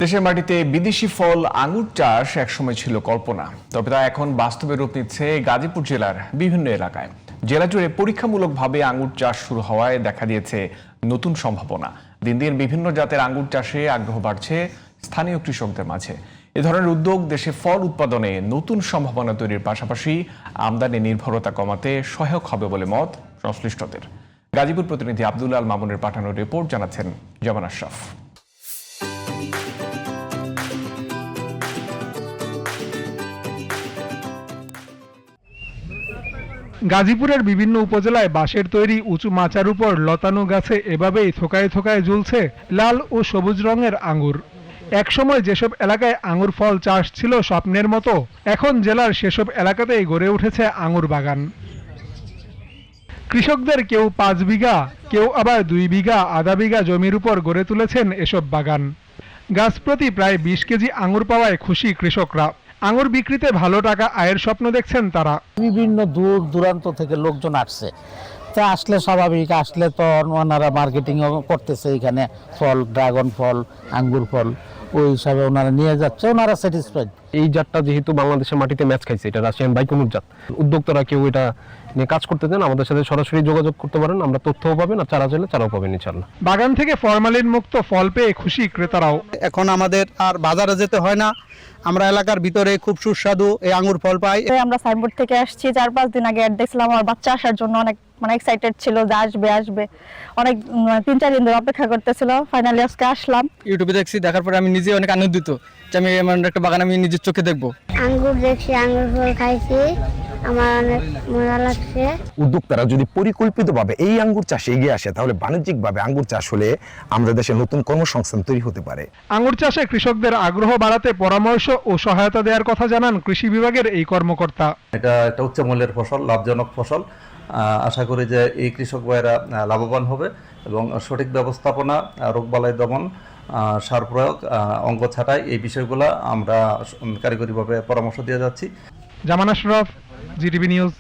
দেশের মাটিতে বিদেশি ফল আঙ্গুর চাষ একসময় ছিল কল্পনা, তবে তা এখন বাস্তবে রূপ নিচ্ছে গাজীপুর জেলার বিভিন্ন এলাকায়। জেলা জুড়ে পরীক্ষামূলকভাবে আঙ্গুর চাষ শুরু হওয়ায় দেখা দিয়েছে নতুন সম্ভাবনা। দিন দিন বিভিন্ন জাতের আঙ্গুর চাষে আগ্রহ বাড়ছে স্থানীয় কৃষকদের মাঝে। এ ধরনের উদ্যোগ দেশে ফল উৎপাদনে নতুন সম্ভাবনা তৈরির পাশাপাশি আমদানি নির্ভরতা কমাতে সহায়ক হবে বলে মত সংশ্লিষ্টদের। গাজীপুর প্রতিনিধি আব্দুল আল মামুনের পাঠানো রিপোর্ট জানাচ্ছেন জামান আশরাফ। গাজীপুরের বিভিন্ন উপজেলায় বাঁশের তৈরি উঁচু মাচার উপর লতানো গাছে এভাবেই থোকায় থোকায় ঝুলছে লাল ও সবুজ রঙের আঙ্গুর। একসময় যেসব এলাকায় আঙ্গুর ফল চাষ ছিল স্বপ্নের মতো, এখন জেলার সেসব এলাকাতেই গড়ে উঠেছে আঙ্গুর বাগান। কৃষকদের কেউ 5 বিঘা, কেউ আবার 2 বিঘা, আধা বিঘা জমির উপর গড়ে তুলেছেন এসব বাগান। গাছ প্রতি প্রায় 20 কেজি আঙ্গুর পাওয়ায় খুশি কৃষকরা। আঙ্গুর বিক্রিতে ভালো টাকা আয়ের স্বপ্ন দেখছেন তারা। বিভিন্ন দূর দূরান্ত থেকে লোকজন আসছে, তা আসলে স্বাভাবিক, আসলে তো ওনারা মার্কেটিংও করতেছে, এখানে ফল, ড্রাগন ফল, আঙ্গুর ফল, ওই হিসাবে ওনারা নিয়ে যাচ্ছে, ওনারা স্যাটিসফাইড। এই জাতটা যেহেতু বাংলাদেশের মাটিতে ম্যাচ খাইছে, এটা রাশিয়ান বাইকুনুর জাত। উদ্যোক্তারা কেউ এটা নিয়ে কাজ করতে চান, আমাদের সাথে সরাসরি যোগাযোগ করতে পারেন, আমরা তথ্যও পাবেন আর চারা চাইলে চারাও পাবেন ইনশাআল্লাহ। বাগান থেকে ফরমালিন মুক্ত ফল পেয়ে খুশি ক্রেতারাও। এখন আমাদের আর বাজারে যেতে হয় না, আমরা এলাকার ভিতরে খুব সুস্বাদু এই আঙ্গুর ফল পাই। আমরা সাইনবোর্ড থেকে আসছি, 4-5 দিন আগে অ্যাড দেখছিলাম, আমার বাচ্চা আসার জন্য অনেক এক্সাইটেড ছিল যে আসবে অনেক 3-4 দিন ধরে অপেক্ষা করতেছিল। ফাইনালি আজকে আসলাম। ইউটিউবে দেখছি, দেখার পরে আমি নিজে অনেক আনন্দিত যে আমি এমন একটা বাগান আমি নিজের চোখে দেখবো। আঙ্গুর দেখছি, আঙ্গুর ফল খাইছি, আমার অনেক মজা লাগছে। উদ্যোক্তারা যদি পরিকল্পিতভাবে এই আঙ্গুর চাষে এগিয়ে আসে, তাহলে বাণিজ্যিকভাবে আঙ্গুর চাষ হলে আমাদের দেশে নতুন কর্মসংস্থান তৈরি হতে পারে। আঙ্গুর চাষে কৃষকদের আগ্রহ বাড়াতে পরামর্শ ও সহায়তা দেওয়ার কথা জানান কৃষি বিভাগের এই কর্মকর্তা। এটা একটা উচ্চ মূল্যের ফসল, লাভজনক ফসল। আশা করি যে এই কৃষক ভাইয়েরা লাভবান হবে এবং সঠিক ব্যবস্থাপনা, রোগবালাই দমন, সার প্রয়োগ, অঙ্গ ছাঁটাই, এই বিষয়গুলো আমরা কারিগরিভাবে পরামর্শ দিয়ে যাচ্ছি। জামান আশরাফ, জিটিভি নিউজ।